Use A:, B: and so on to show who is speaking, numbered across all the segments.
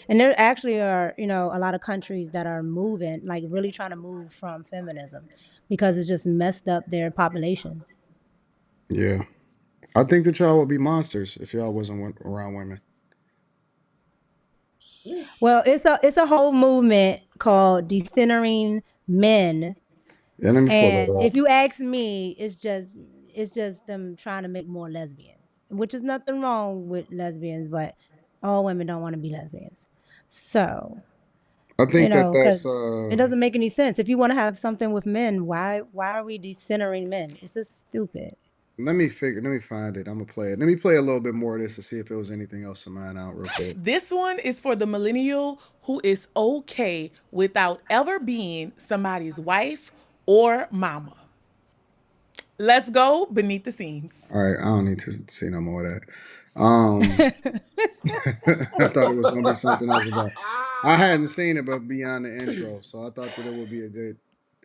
A: And there actually are, a lot of countries that are moving, like really trying to move from feminism because it just messed up their populations.
B: Yeah. I think that y'all would be monsters if y'all wasn't around women.
A: Well, it's a whole movement called decentering men.
B: Yeah, let me pull that
A: And if
B: up.
A: you ask me, it's just them trying to make more lesbians, which is nothing wrong with lesbians, but all women don't want to be lesbians. So,
B: I think that that's
A: because it doesn't make any sense. If you want to have something with men, why are we decentering men? It's just stupid.
B: let me find it. I'm gonna play it. Let me play a little bit more of this to see if there was anything else of mine out real quick.
C: This one is for the millennial who is okay without ever being somebody's wife or mama. Let's go beneath the scenes.
B: All right, I don't need to see no more of that. I thought it was gonna be something else about. I hadn't seen it, but beyond the intro, so I thought that it would be a good,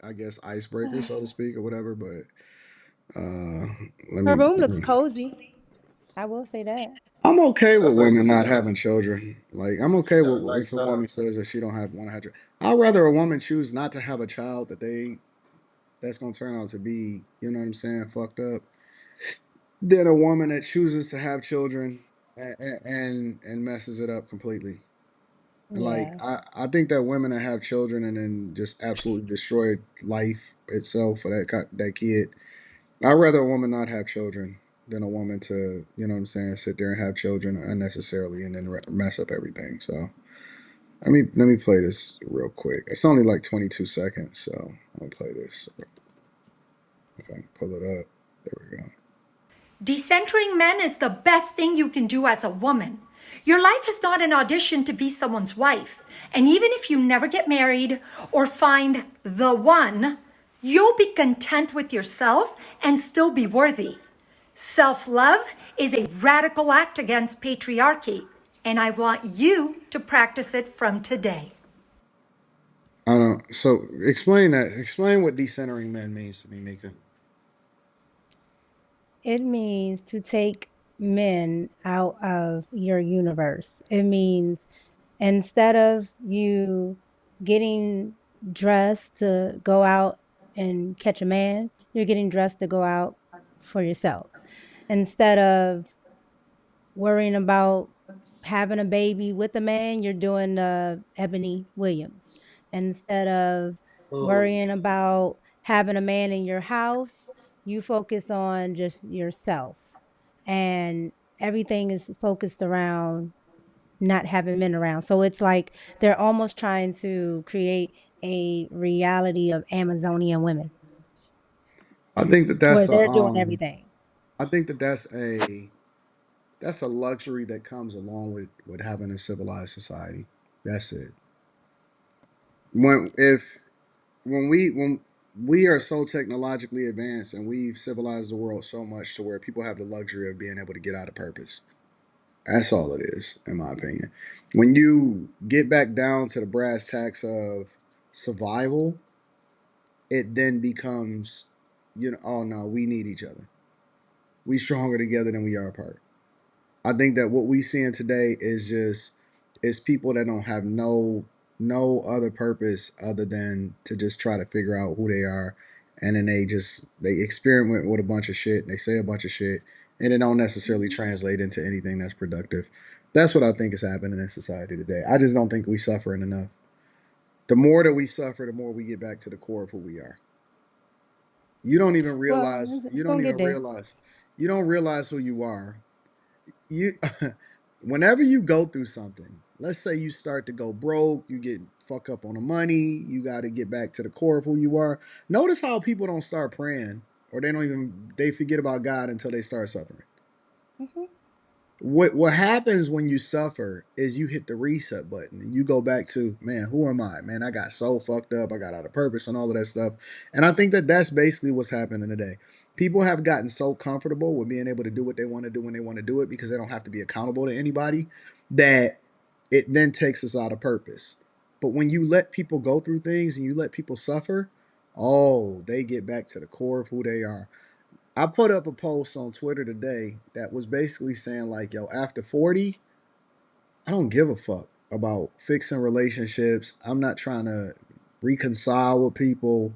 B: I guess, icebreaker, so to speak, or whatever. But uh, let
A: Her
B: me.
A: room looks cozy. I will say that.
B: I'm okay with women not having children. Like I'm okay with if a woman says that she don't have want to have children. I'd rather a woman choose not to have a child that's gonna turn out to be, you know what I'm saying, fucked up, than a woman that chooses to have children and messes it up completely. Like
A: Yeah.
B: I think that women that have children and then just absolutely destroy life itself for that kid. I'd rather a woman not have children than a woman to, you know what I'm saying, sit there and have children unnecessarily and then mess up everything. So let me play this real quick. It's only like 22 seconds, so I'm gonna play this. If I can pull it up, there we go.
D: Decentering men is the best thing you can do as a woman. Your life is not an audition to be someone's wife. And even if you never get married or find the one, you'll be content with yourself and still be worthy. Self love is a radical act against patriarchy, and I want you to practice it from today.
B: I don't. So explain that. Explain what decentering men means to me, Nika.
A: It means to take men out of your universe. It means instead of you getting dressed to go out and catch a man, you're getting dressed to go out for yourself. Instead of worrying about having a baby with a man, you're doing Ebony Williams. Instead of worrying about having a man in your house, you focus on just yourself. And everything is focused around not having men around. So it's like they're almost trying to create a reality of Amazonian women
B: I think that
A: where
B: that's a
A: they're doing everything.
B: I think that that's a luxury that comes along with having a civilized society. That's it. When if when we are so technologically advanced and we've civilized the world so much to where people have the luxury of being able to get out of purpose. That's all it is, in my opinion. When you get back down to the brass tacks of survival, it then becomes, oh no, we need each other. We stronger together than we are apart. I think that what we seeing today is people that don't have no other purpose other than to just try to figure out who they are, and then they experiment with a bunch of shit. They say a bunch of shit, and it don't necessarily translate into anything that's productive. That's what I think is happening in society today. I just don't think we suffering enough. The more that we suffer, the more we get back to the core of who we are. You don't even
A: Well,
B: realize.
A: it's gonna get there.
B: You don't realize who you are. You whenever you go through something, let's say you start to go broke, you get fuck up on the money, you got to get back to the core of who you are. Notice how people don't start praying, or they forget about God until they start suffering.
A: Mhm.
B: What happens when you suffer is you hit the reset button and you go back to, man, who am I? Man, I got so fucked up, I got out of purpose and all of that stuff. And I think that that's basically what's happening today. People have gotten so comfortable with being able to do what they want to do when they want to do it because they don't have to be accountable to anybody, that it then takes us out of purpose. But when you let people go through things and you let people suffer, oh, they get back to the core of who they are. I put up a post on Twitter today that was basically saying like, yo, after 40, I don't give a fuck. about fixing relationships. I'm not trying to reconcile with people.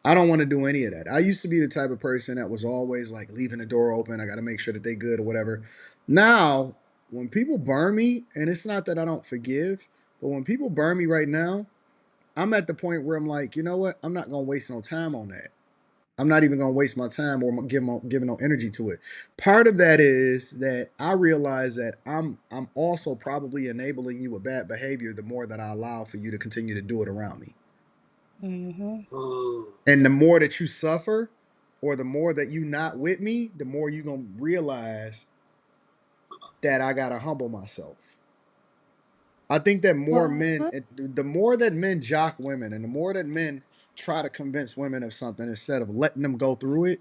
B: I don't want to do any of that. I used to be the type of person that was always like leaving the door open. I got to make sure that they good or whatever. Now, when people burn me, and it's not that I don't forgive, but when people burn me right now, I'm at the point where I'm like, you know what? I'm not gonna waste no time on that. I'm not even gonna waste my time or giving no energy to it. Part of that is that I realize that I'm also probably enabling you with bad behavior the more that I allow for you to continue to do it around me.
A: Hmm.
E: Mm.
B: And the more that you suffer, or the more that you not with me, the more you gonna realize that I gotta humble myself. I think that more
A: Well,
B: men, the more that men jock women, and the more that men try to convince women of something instead of letting them go through it,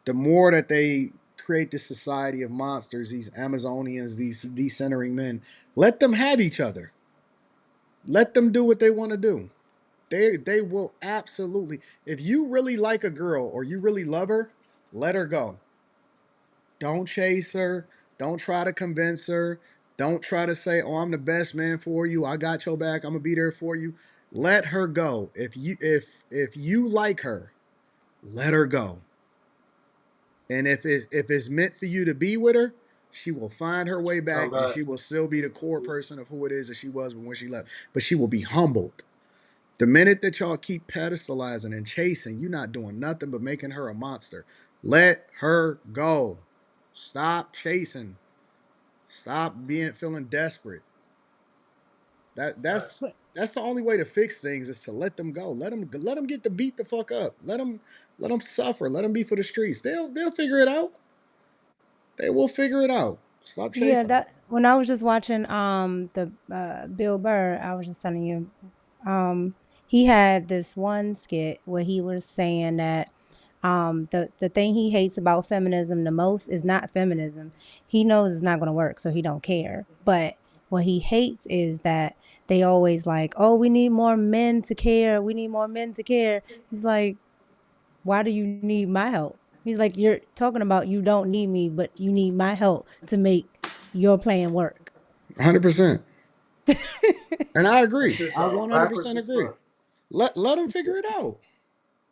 B: the more that they create this society of monsters, these Amazonians, these decentering men. Let them have each other. Let them do what they want to do. They will absolutely. If you really like a girl or you really love her, let her go. Don't chase her. Don't try to convince her. Don't try to say, "Oh, I'm the best man for you. I got your back. I'm gonna be there for you." Let her go. If you like her, let her go. And if it's meant for you to be with her, she will find her way
E: Come
B: back, and
E: back.
B: she will still be the core person of who it is that she was when she left. But she will be humbled. The minute that y'all keep pedestalizing and chasing, you're not doing nothing but making her a monster. Let her go. Stop chasing. Stop being feeling desperate. That that's
A: but
B: that's the only way to fix things is to let them go. Let them get to beat the fuck up. Let them suffer. Let them be for the streets. They'll figure it out. They will figure it out. Stop
A: yeah,
B: chasing.
A: that when I was just watching the Bill Burr, I was just telling you, he had this one skit where he was saying that the thing he hates about feminism the most is not feminism. He knows it's not going to work, so he don't care. But what he hates is that they always like, oh, we need more men to care. We need more men to care. He's like, why do you need my help? He's like, you're talking about you don't need me, but you need my help to make your plan work.
B: 100%. And I
E: That
B: agree.
E: shit
B: I
E: sound
B: 100%
E: backwards as
B: agree.
E: fuck.
B: Let them figure it out.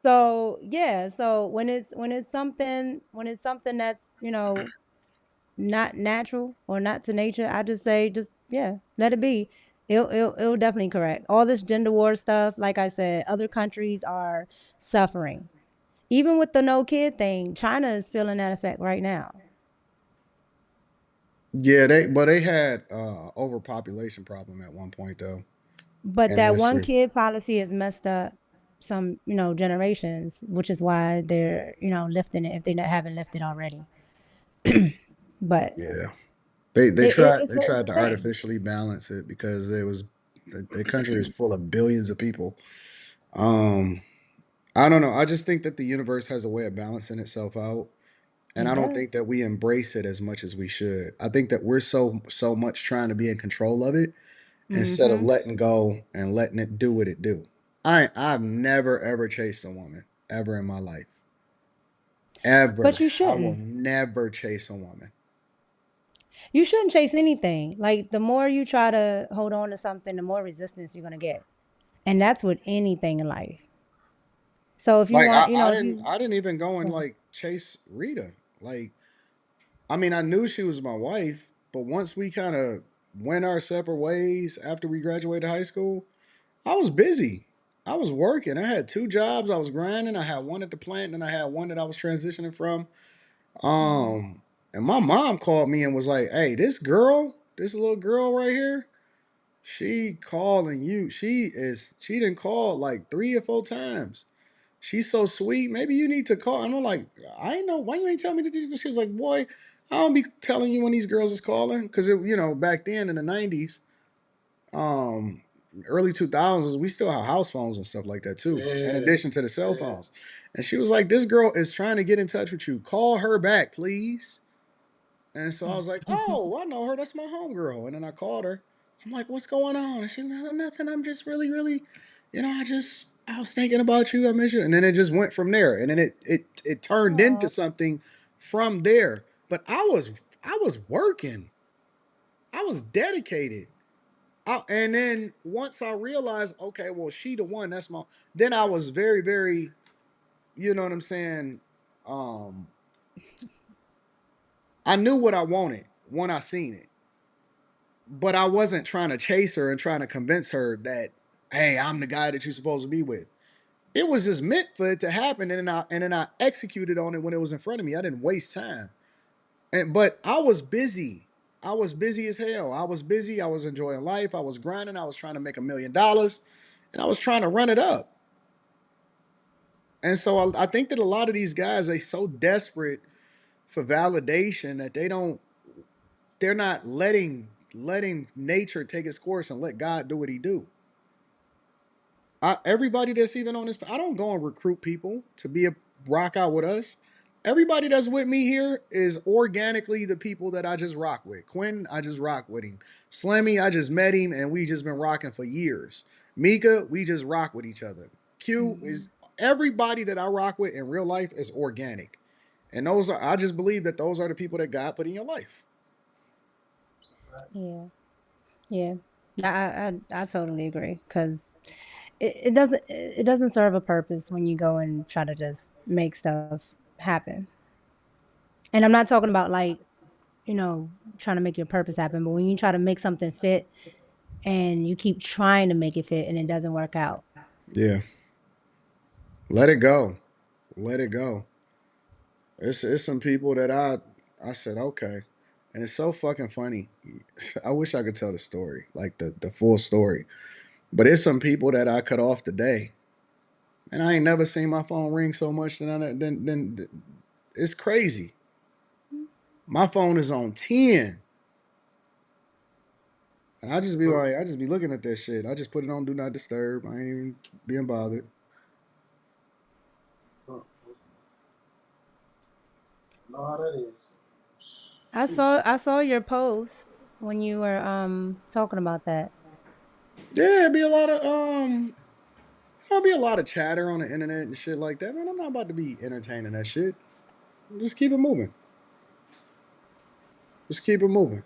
A: So yeah, so when it's something that's not natural or not to nature, I just say just yeah, let it be. It'll definitely correct all this gender war stuff. Like I said, other countries are suffering. Even with the no kid thing, China is feeling that effect right now.
B: Yeah, they had overpopulation problem at one point though
A: But
B: in
A: that one
B: history.
A: kid policy has messed up some, generations, which is why they're, lifting it if they haven't lifted already. But
B: Yeah. They
A: it, it,
B: tried
A: it's
B: they
A: a it's
B: tried
A: a
B: to
A: thing.
B: artificially balance it because the country is full of billions of people. Um I don't know. I just think that the universe has a way of balancing itself out. And
A: It
B: I don't think
A: does.
B: that we embrace it as much as we should. I think that we're so much trying to be in control of it instead of
A: Mm-hmm.
B: letting go and letting it do what it do. I've never ever chased a woman ever in my life.
A: But
B: Ever.
A: you
B: I will
A: shouldn't.
B: never chase a woman.
A: You shouldn't chase anything. Like the more you try to hold on to something, the more resistance you're gonna get. And that's with anything in life. So if you
B: Like
A: want,
B: I
A: if
B: didn't
A: you
B: I didn't even go and
A: well,
B: like chase Rita. Like I mean I knew she was my wife, but once we kind of went our separate ways after we graduated high school, I was busy. I was working. I had two jobs. I was grinding. I had one at the plant, and I had one that I was transitioning from.
A: mm,
B: Um, and my mom called me and was like, "Hey, this little girl right here, she calling you. She didn't call like 3 or 4 times. She's so sweet. Maybe you need to call." And I'm like, "I ain't know why you ain't tell me that." She was like, "Boy, I don't be telling you when these girls is calling because back then in the '90s, um early 2000s, we still have house phones and stuff like that too, in
E: Yeah.
B: addition to the cell
E: Yeah.
B: phones." And she was like, "This girl is trying to get in touch with you. Call her back, please." And so I was like, "Oh, I know her. That's my homegirl." And then I called her. I'm like, "What's going on?" And she's like, "Nothing. I'm just really, really, I was thinking about you. I miss you." And then it just went from there. And then it turned into
A: oh,
B: something from there. But I was working. I was dedicated. And then once I realized, okay, well, she the one. That's my. Then I was very, very, you know what I'm saying. Um, I knew what I wanted when I seen it, but I wasn't trying to chase her and trying to convince her that, hey, I'm the guy that you're supposed to be with. It was just meant for it to happen, and then I executed on it when it was in front of me. I didn't waste time, but I was busy. I was busy as hell. I was busy. I was enjoying life. I was grinding. I was trying to make $1 million, and I was trying to run it up. And so I think that a lot of these guys they so desperate for validation that they're not letting nature take its course and let God do what He do. Everybody that's even on this, I don't go and recruit people to be a rock out with us. Everybody that's with me here is organically the people that I just rock with. Quinn, I just rock with him. Slimmy, I just met him and we just been rocking for years. Mika, we just rock with each other. Q
A: Mhm.
B: is everybody that I rock with in real life is organic. And those are I just believe that those are the people that God put in your life.
A: Yeah. Yeah. I totally agree because it doesn't serve a purpose when you go and try to just make stuff happen. And I'm not talking about like, trying to make your purpose happen, but when you try to make something fit and you keep trying to make it fit and it doesn't work out.
B: Yeah. Let it go. Let it go. It's some people that I said okay, and it's so fucking funny. I wish I could tell the story, like the full story. But it's some people that I cut off today, and I ain't never seen my phone ring so much than it's crazy. My phone is on 10, and I just be looking at that shit. I just put it on do not disturb. I ain't even being bothered.
A: I saw your post when you were talking about that.
B: Yeah, it'd be a lot of there'll be a lot of chatter on the internet and shit like that. Man, I'm not about to be entertaining that shit. Just keep it moving. Just keep it moving.